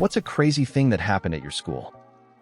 What's a crazy thing that happened at your school?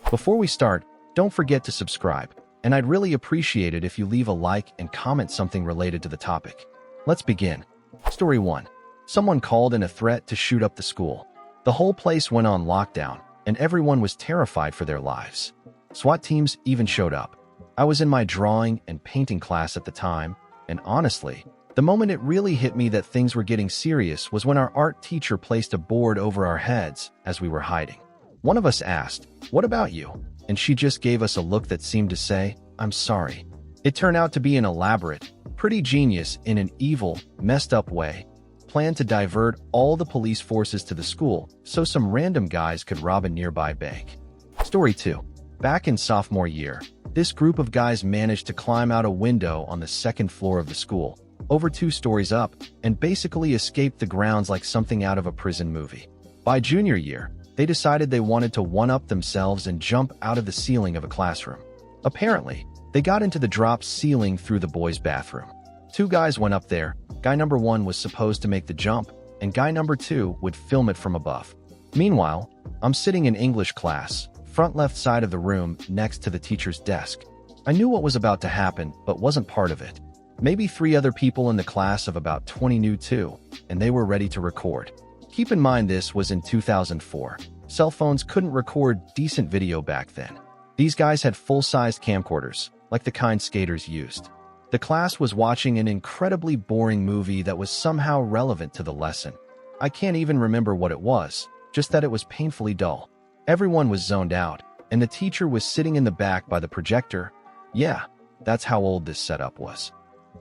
Before we start, don't forget to subscribe, and I'd really appreciate it if you leave a like and comment something related to the topic. Let's begin. Story 1. Someone called in a threat to shoot up the school. The whole place went on lockdown, and everyone was terrified for their lives. SWAT teams even showed up. I was in my drawing and painting class at the time, and honestly, the moment it really hit me that things were getting serious was when our art teacher placed a board over our heads as we were hiding. One of us asked, "What about you?" And she just gave us a look that seemed to say, "I'm sorry." It turned out to be an elaborate, pretty genius in an evil, messed up way, plan to divert all the police forces to the school so some random guys could rob a nearby bank. Story 2. Back in sophomore year, this group of guys managed to climb out a window on the second floor of the school, over 2 stories up, and basically escaped the grounds like something out of a prison movie. By junior year, they decided they wanted to one-up themselves and jump out of the ceiling of a classroom. Apparently, they got into the drop ceiling through the boys' bathroom. 2 guys went up there. Guy number 1 was supposed to make the jump, and guy number 2 would film it from above. Meanwhile, I'm sitting in English class, front left side of the room next to the teacher's desk. I knew what was about to happen, but wasn't part of it. Maybe 3 other people in the class of about 20 knew too, and they were ready to record. Keep in mind this was in 2004. Cell phones couldn't record decent video back then. These guys had full-sized camcorders, like the kind skaters used. The class was watching an incredibly boring movie that was somehow relevant to the lesson. I can't even remember what it was, just that it was painfully dull. Everyone was zoned out, and the teacher was sitting in the back by the projector. Yeah, that's how old this setup was.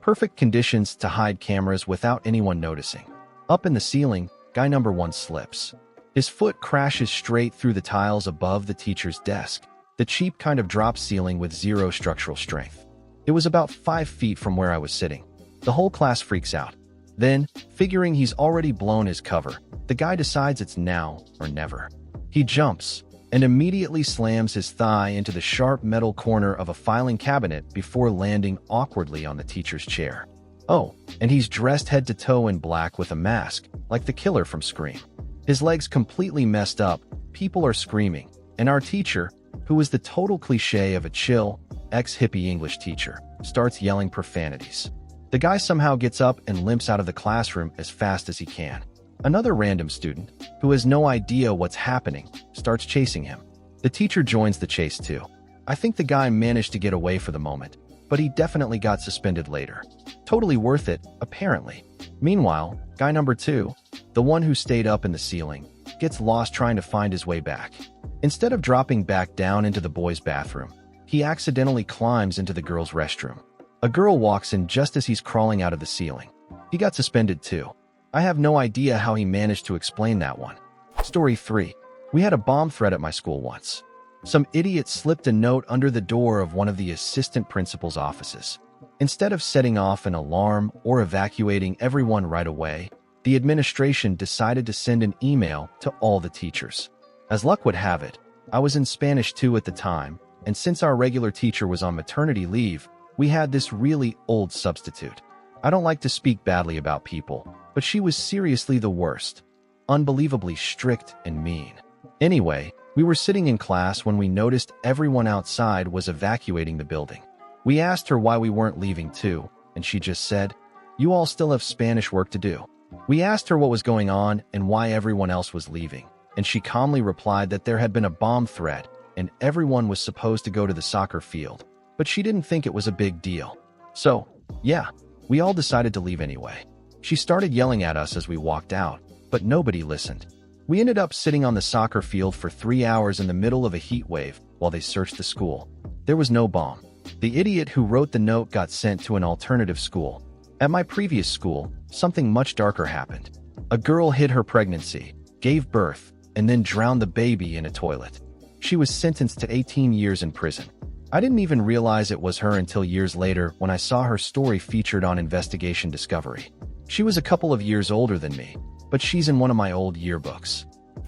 Perfect conditions to hide cameras without anyone noticing. Up in the ceiling, guy number 1 slips. His foot crashes straight through the tiles above the teacher's desk, the cheap kind of drop ceiling with 0 structural strength. It was about 5 feet from where I was sitting. The whole class freaks out. Then, figuring he's already blown his cover, the guy decides it's now or never. He jumps and immediately slams his thigh into the sharp metal corner of a filing cabinet before landing awkwardly on the teacher's chair. Oh, and he's dressed head to toe in black with a mask, like the killer from Scream. His legs completely messed up, people are screaming, and our teacher, who is the total cliché of a chill, ex-hippie English teacher, starts yelling profanities. The guy somehow gets up and limps out of the classroom as fast as he can. Another random student, who has no idea what's happening, starts chasing him. The teacher joins the chase too. I think the guy managed to get away for the moment, but he definitely got suspended later. Totally worth it, apparently. Meanwhile, guy number 2, the one who stayed up in the ceiling, gets lost trying to find his way back. Instead of dropping back down into the boys' bathroom, he accidentally climbs into the girls' restroom. A girl walks in just as he's crawling out of the ceiling. He got suspended too. I have no idea how he managed to explain that one. Story 3. We had a bomb threat at my school once. Some idiot slipped a note under the door of one of the assistant principal's offices. Instead of setting off an alarm or evacuating everyone right away, the administration decided to send an email to all the teachers. As luck would have it, I was in Spanish 2 at the time, and since our regular teacher was on maternity leave, we had this really old substitute. I don't like to speak badly about people, but she was seriously the worst. Unbelievably strict and mean. Anyway, we were sitting in class when we noticed everyone outside was evacuating the building. We asked her why we weren't leaving too, and she just said, "You all still have Spanish work to do." We asked her what was going on and why everyone else was leaving, and she calmly replied that there had been a bomb threat and everyone was supposed to go to the soccer field, but she didn't think it was a big deal. So, yeah, we all decided to leave anyway. She started yelling at us as we walked out, but nobody listened. We ended up sitting on the soccer field for 3 hours in the middle of a heat wave while they searched the school. There was no bomb. The idiot who wrote the note got sent to an alternative school. At my previous school, something much darker happened. A girl hid her pregnancy, gave birth, and then drowned the baby in a toilet. She was sentenced to 18 years in prison. I didn't even realize it was her until years later when I saw her story featured on Investigation Discovery. She was a couple of years older than me, but she's in one of my old yearbooks.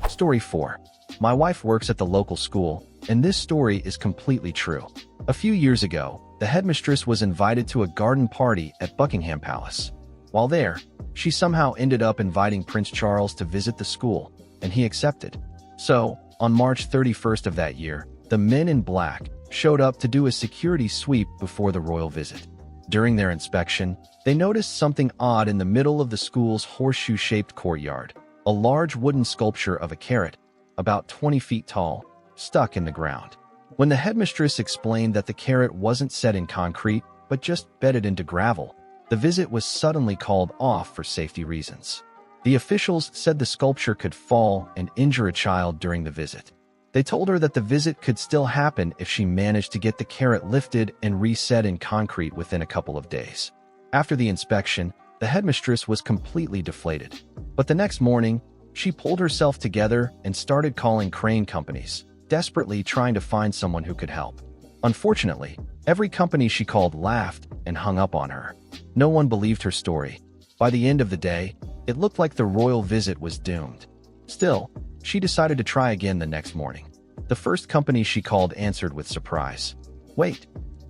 Story 4. My wife works at the local school, and this story is completely true. A few years ago, the headmistress was invited to a garden party at Buckingham Palace. While there, she somehow ended up inviting Prince Charles to visit the school, and he accepted. So, on March 31st of that year, the men in black showed up to do a security sweep before the royal visit. During their inspection, they noticed something odd in the middle of the school's horseshoe-shaped courtyard, a large wooden sculpture of a carrot, about 20 feet tall, stuck in the ground. When the headmistress explained that the carrot wasn't set in concrete, but just bedded into gravel, the visit was suddenly called off for safety reasons. The officials said the sculpture could fall and injure a child during the visit. They told her that the visit could still happen if she managed to get the carrot lifted and reset in concrete within a couple of days. After the inspection, the headmistress was completely deflated. But the next morning, she pulled herself together and started calling crane companies, desperately trying to find someone who could help. Unfortunately, every company she called laughed and hung up on her. No one believed her story. By the end of the day, it looked like the royal visit was doomed. Still, she decided to try again the next morning. The first company she called answered with surprise. "Wait,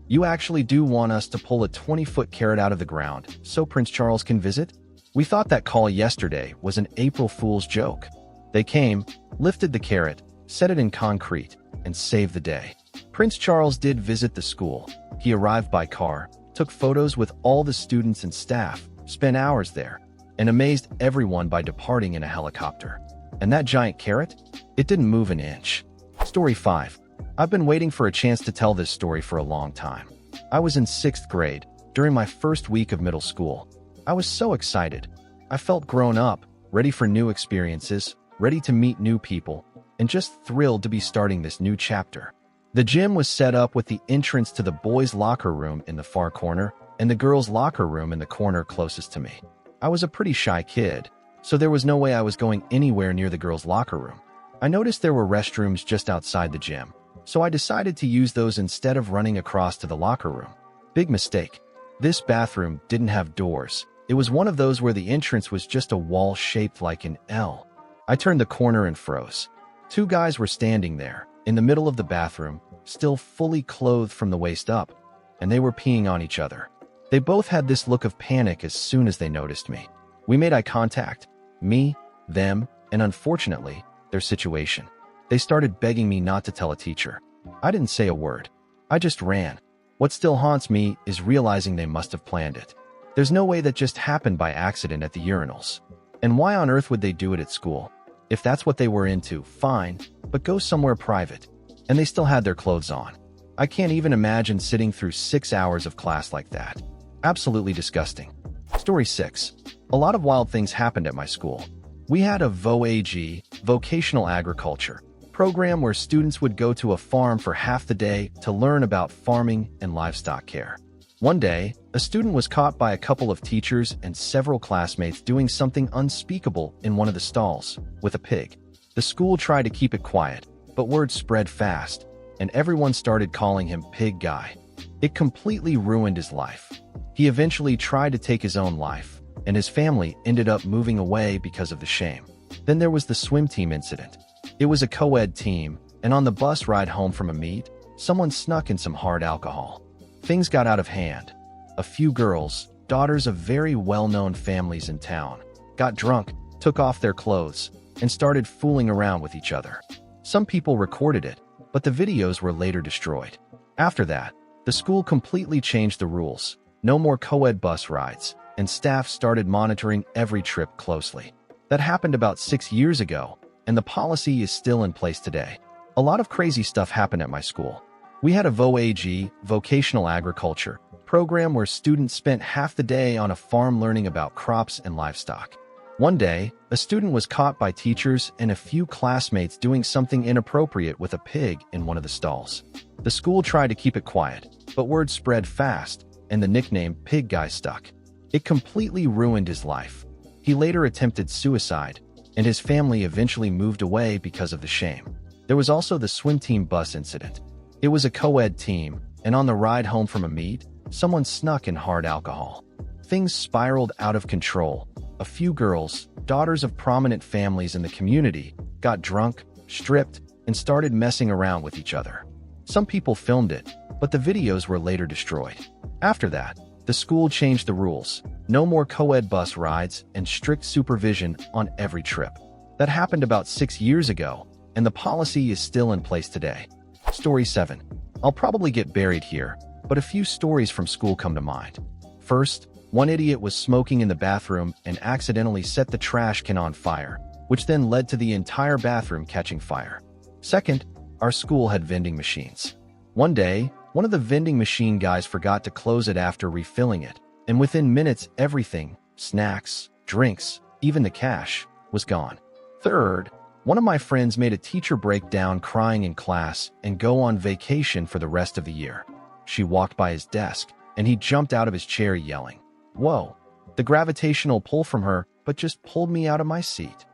you actually do want us to pull a 20-foot carrot out of the ground so Prince Charles can visit? We thought that call yesterday was an April Fool's joke." They came, lifted the carrot, set it in concrete, and saved the day. Prince Charles did visit the school. He arrived by car, took photos with all the students and staff, spent hours there, and amazed everyone by departing in a helicopter. And that giant carrot? It didn't move an inch. Story 5. I've been waiting for a chance to tell this story for a long time. I was in 6th grade, during my first week of middle school. I was so excited. I felt grown up, ready for new experiences, ready to meet new people, and just thrilled to be starting this new chapter. The gym was set up with the entrance to the boys' locker room in the far corner and the girls' locker room in the corner closest to me. I was a pretty shy kid, so there was no way I was going anywhere near the girls' locker room. I noticed there were restrooms just outside the gym, so I decided to use those instead of running across to the locker room. Big mistake. This bathroom didn't have doors. It was one of those where the entrance was just a wall shaped like an L. I turned the corner and froze. 2 guys were standing there, in the middle of the bathroom, still fully clothed from the waist up, and they were peeing on each other. They both had this look of panic as soon as they noticed me. We made eye contact, me, them, and unfortunately, their situation. They started begging me not to tell a teacher. I didn't say a word. I just ran. What still haunts me is realizing they must have planned it. There's no way that just happened by accident at the urinals. And why on earth would they do it at school? If that's what they were into, fine, but go somewhere private. And they still had their clothes on. I can't even imagine sitting through 6 hours of class like that. Absolutely disgusting. Story 6. A lot of wild things happened at my school. We had a VOAG, vocational agriculture, program where students would go to a farm for half the day to learn about farming and livestock care. One day, a student was caught by a couple of teachers and several classmates doing something unspeakable in one of the stalls, with a pig. The school tried to keep it quiet, but word spread fast, and everyone started calling him Pig Guy. It completely ruined his life. He eventually tried to take his own life, and his family ended up moving away because of the shame. Then there was the swim team incident. It was a co-ed team, and on the bus ride home from a meet, someone snuck in some hard alcohol. Things got out of hand. A few girls, daughters of very well-known families in town, got drunk, took off their clothes, and started fooling around with each other. Some people recorded it, but the videos were later destroyed. After that, the school completely changed the rules. No more co-ed bus rides, and staff started monitoring every trip closely. That happened about 6 years ago, and the policy is still in place today. A lot of crazy stuff happened at my school. We had a VOAG, vocational agriculture, program where students spent half the day on a farm learning about crops and livestock. One day, a student was caught by teachers and a few classmates doing something inappropriate with a pig in one of the stalls. The school tried to keep it quiet, but word spread fast, and the nickname Pig Guy stuck. It completely ruined his life. He later attempted suicide, and his family eventually moved away because of the shame. There was also the swim team bus incident. It was a co-ed team, and on the ride home from a meet, someone snuck in hard alcohol. Things spiraled out of control. A few girls, daughters of prominent families in the community, got drunk, stripped, and started messing around with each other. Some people filmed it, but the videos were later destroyed. After that, the school changed the rules. No more co-ed bus rides and strict supervision on every trip. That happened about 6 years ago, and the policy is still in place today. Story 7. I'll probably get buried here, but a few stories from school come to mind. First, one idiot was smoking in the bathroom and accidentally set the trash can on fire, which then led to the entire bathroom catching fire. Second, our school had vending machines. One day, one of the vending machine guys forgot to close it after refilling it, and within minutes everything, snacks, drinks, even the cash, was gone. Third, one of my friends made a teacher break down crying in class and go on vacation for the rest of the year. She walked by his desk, and he jumped out of his chair yelling, "Whoa!" The gravitational pull from her, but just pulled me out of my seat.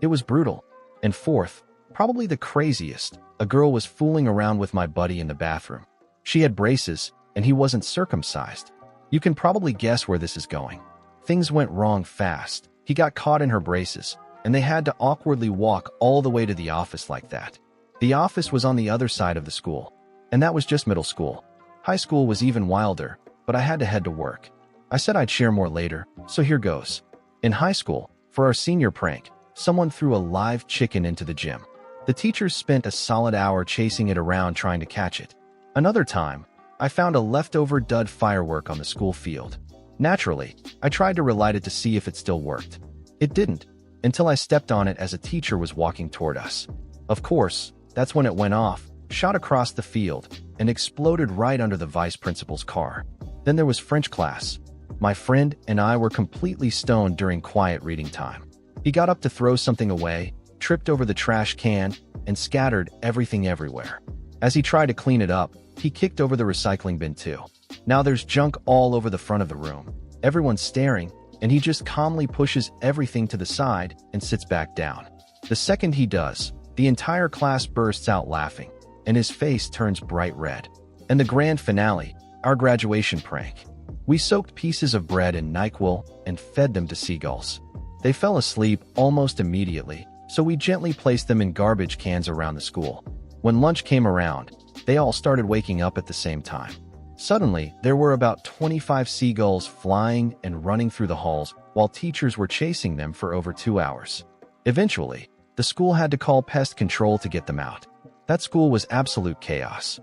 It was brutal. And fourth, probably the craziest, a girl was fooling around with my buddy in the bathroom. She had braces, and he wasn't circumcised. You can probably guess where this is going. Things went wrong fast. He got caught in her braces, and they had to awkwardly walk all the way to the office like that. The office was on the other side of the school, and that was just middle school. High school was even wilder, but I had to head to work. I said I'd share more later, so here goes. In high school, for our senior prank, someone threw a live chicken into the gym. The teachers spent a solid hour chasing it around trying to catch it. Another time, I found a leftover dud firework on the school field. Naturally, I tried to relight it to see if it still worked. It didn't, until I stepped on it as a teacher was walking toward us. Of course, that's when it went off, shot across the field, and exploded right under the vice principal's car. Then there was French class. My friend and I were completely stoned during quiet reading time. He got up to throw something away, tripped over the trash can, and scattered everything everywhere. As he tried to clean it up, he kicked over the recycling bin too. Now there's junk all over the front of the room. Everyone's staring, and he just calmly pushes everything to the side and sits back down. The second he does, the entire class bursts out laughing, and his face turns bright red. And the grand finale, our graduation prank. We soaked pieces of bread in NyQuil and fed them to seagulls. They fell asleep almost immediately, so we gently placed them in garbage cans around the school. When lunch came around, they all started waking up at the same time. Suddenly, there were about 25 seagulls flying and running through the halls while teachers were chasing them for over 2 hours. Eventually, the school had to call pest control to get them out. That school was absolute chaos.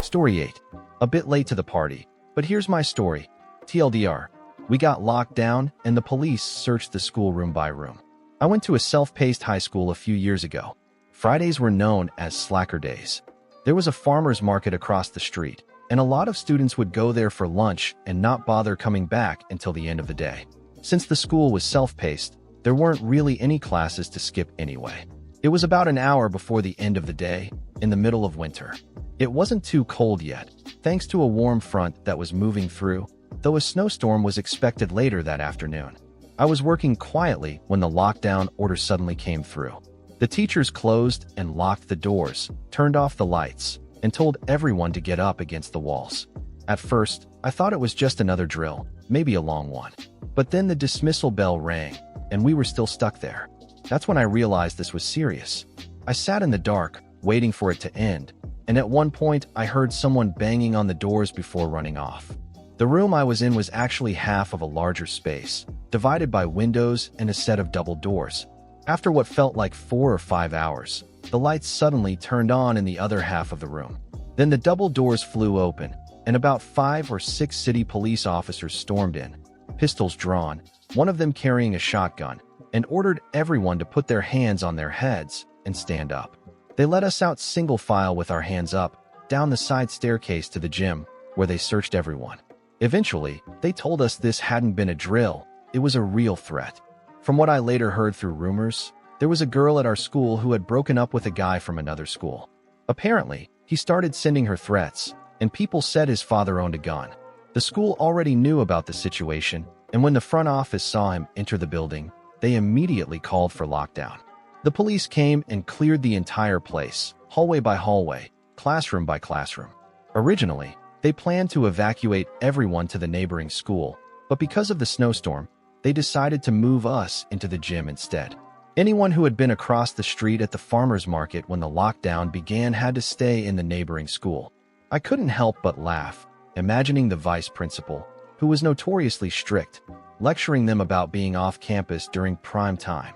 Story 8. A bit late to the party, but here's my story. TLDR. We got locked down and the police searched the school room by room. I went to a self-paced high school a few years ago. Fridays were known as slacker days. There was a farmer's market across the street, and a lot of students would go there for lunch and not bother coming back until the end of the day. Since the school was self-paced, there weren't really any classes to skip anyway. It was about an hour before the end of the day, in the middle of winter. It wasn't too cold yet, thanks to a warm front that was moving through, though a snowstorm was expected later that afternoon. I was working quietly when the lockdown order suddenly came through. The teachers closed and locked the doors, turned off the lights, and told everyone to get up against the walls. At first, I thought it was just another drill, maybe a long one. But then the dismissal bell rang, and we were still stuck there. That's when I realized this was serious. I sat in the dark, waiting for it to end, and at one point I heard someone banging on the doors before running off. The room I was in was actually half of a larger space, divided by windows and a set of double doors. After what felt like 4 or 5 hours, the lights suddenly turned on in the other half of the room. Then the double doors flew open, and about 5 or 6 city police officers stormed in, pistols drawn, one of them carrying a shotgun, and ordered everyone to put their hands on their heads and stand up. They let us out single file with our hands up, down the side staircase to the gym, where they searched everyone. Eventually, they told us this hadn't been a drill, it was a real threat. From what I later heard through rumors, there was a girl at our school who had broken up with a guy from another school. Apparently, he started sending her threats, and people said his father owned a gun. The school already knew about the situation, and when the front office saw him enter the building, they immediately called for lockdown. The police came and cleared the entire place, hallway by hallway, classroom by classroom. Originally, they planned to evacuate everyone to the neighboring school, but because of the snowstorm, they decided to move us into the gym instead. Anyone who had been across the street at the farmer's market when the lockdown began had to stay in the neighboring school. I couldn't help but laugh, imagining the vice principal, who was notoriously strict, lecturing them about being off campus during prime time.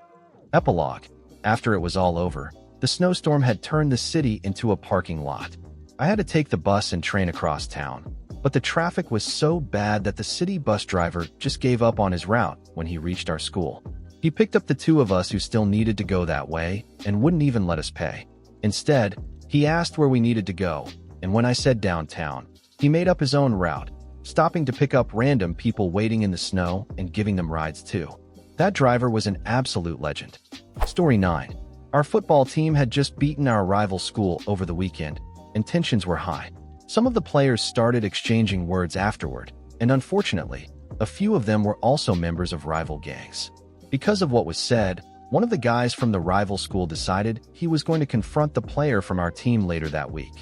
Epilogue. After it was all over, The snowstorm had turned the city into a parking lot. I had to take the bus and train across town, but the traffic was so bad that the city bus driver just gave up on his route when he reached our school. He picked up the two of us who still needed to go that way and wouldn't even let us pay. Instead, he asked where we needed to go, and when I said downtown, he made up his own route, stopping to pick up random people waiting in the snow and giving them rides too. That driver was an absolute legend. Story 9. Our football team had just beaten our rival school over the weekend, and tensions were high. Some of the players started exchanging words afterward, and unfortunately, a few of them were also members of rival gangs. Because of what was said, one of the guys from the rival school decided he was going to confront the player from our team later that week.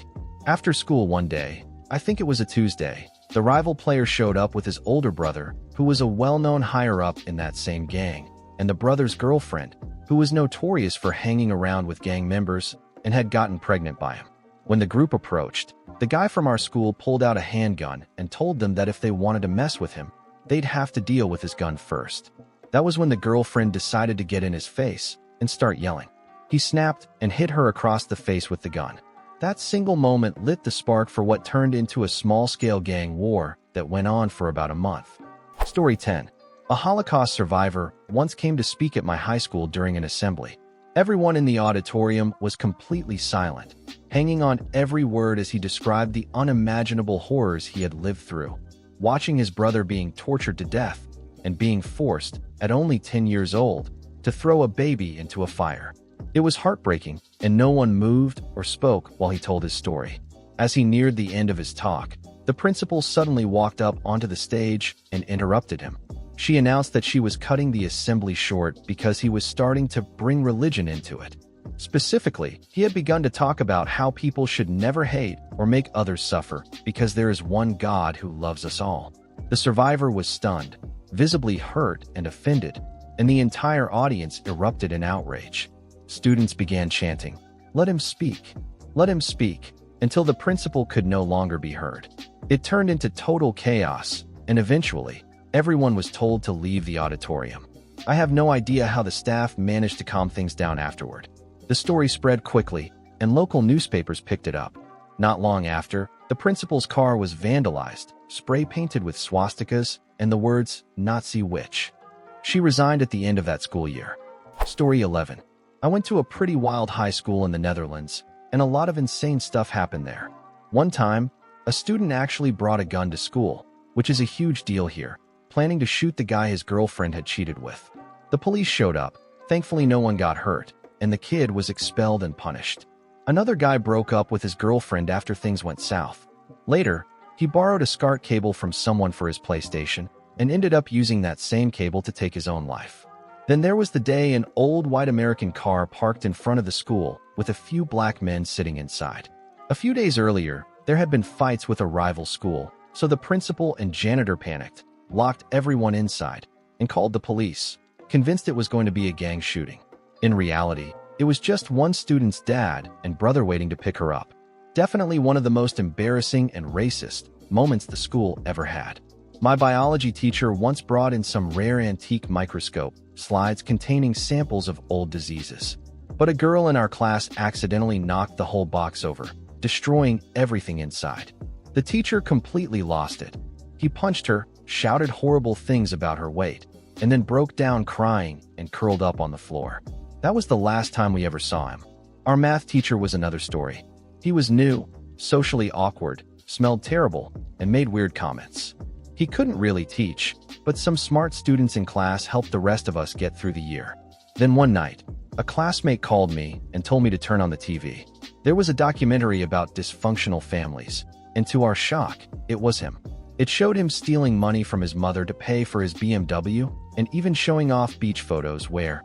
After school one day, I think it was a Tuesday, the rival player showed up with his older brother, who was a well-known higher-up in that same gang, and the brother's girlfriend, who was notorious for hanging around with gang members and had gotten pregnant by him. When the group approached, the guy from our school pulled out a handgun and told them that if they wanted to mess with him, they'd have to deal with his gun first. That was when the girlfriend decided to get in his face and start yelling. He snapped and hit her across the face with the gun. That single moment lit the spark for what turned into a small-scale gang war that went on for about a month. Story 10. A Holocaust survivor once came to speak at my high school during an assembly. Everyone in the auditorium was completely silent, hanging on every word as he described the unimaginable horrors he had lived through, watching his brother being tortured to death and being forced, at only 10 years old, to throw a baby into a fire. It was heartbreaking, and no one moved or spoke while he told his story. As he neared the end of his talk, the principal suddenly walked up onto the stage and interrupted him. She announced that she was cutting the assembly short because he was starting to bring religion into it. Specifically, he had begun to talk about how people should never hate or make others suffer because there is one God who loves us all. The survivor was stunned, visibly hurt and offended, and the entire audience erupted in outrage. Students began chanting, "Let him speak! Let him speak!" until the principal could no longer be heard. It turned into total chaos, and eventually, everyone was told to leave the auditorium. I have no idea how the staff managed to calm things down afterward. The story spread quickly, and local newspapers picked it up. Not long after, the principal's car was vandalized, spray-painted with swastikas, and the words, "Nazi witch." She resigned at the end of that school year. Story 11. I went to a pretty wild high school in the Netherlands, and a lot of insane stuff happened there. One time, a student actually brought a gun to school, which is a huge deal here, planning to shoot the guy his girlfriend had cheated with. The police showed up. Thankfully, no one got hurt, and the kid was expelled and punished. Another guy broke up with his girlfriend after things went south. Later, he borrowed a SCART cable from someone for his PlayStation and ended up using that same cable to take his own life. Then there was the day an old white American car parked in front of the school with a few black men sitting inside. A few days earlier, there had been fights with a rival school, so the principal and janitor panicked, locked everyone inside, and called the police, convinced it was going to be a gang shooting. In reality, it was just one student's dad and brother waiting to pick her up. Definitely one of the most embarrassing and racist moments the school ever had. My biology teacher once brought in some rare antique microscope slides containing samples of old diseases. But a girl in our class accidentally knocked the whole box over, destroying everything inside. The teacher completely lost it. He punched her, shouted horrible things about her weight, and then broke down crying and curled up on the floor. That was the last time we ever saw him. Our math teacher was another story. He was new, socially awkward, smelled terrible, and made weird comments. He couldn't really teach, but some smart students in class helped the rest of us get through the year. Then one night, a classmate called me and told me to turn on the TV. There was a documentary about dysfunctional families, and to our shock, it was him. It showed him stealing money from his mother to pay for his BMW and even showing off beach photos where,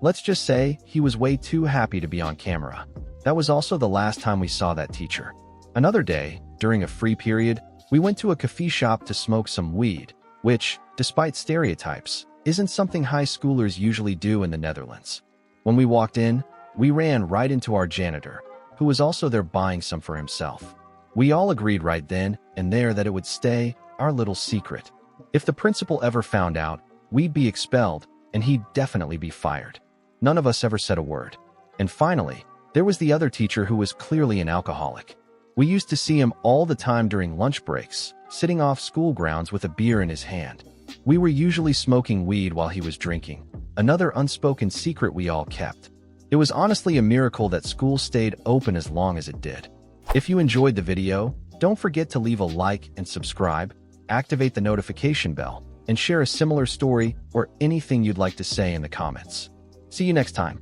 let's just say, he was way too happy to be on camera. That was also the last time we saw that teacher. Another day, during a free period, we went to a coffee shop to smoke some weed, which, despite stereotypes, isn't something high schoolers usually do in the Netherlands. When we walked in, we ran right into our janitor, who was also there buying some for himself. We all agreed right then and there that it would stay our little secret. If the principal ever found out, we'd be expelled, and he'd definitely be fired. None of us ever said a word. And finally, There was the other teacher who was clearly an alcoholic. We used to see him all the time during lunch breaks, sitting off school grounds with a beer in his hand. We were usually smoking weed while he was drinking, another unspoken secret we all kept. It was honestly a miracle that school stayed open as long as it did. If you enjoyed the video, don't forget to leave a like and subscribe, activate the notification bell, and share a similar story or anything you'd like to say in the comments. See you next time.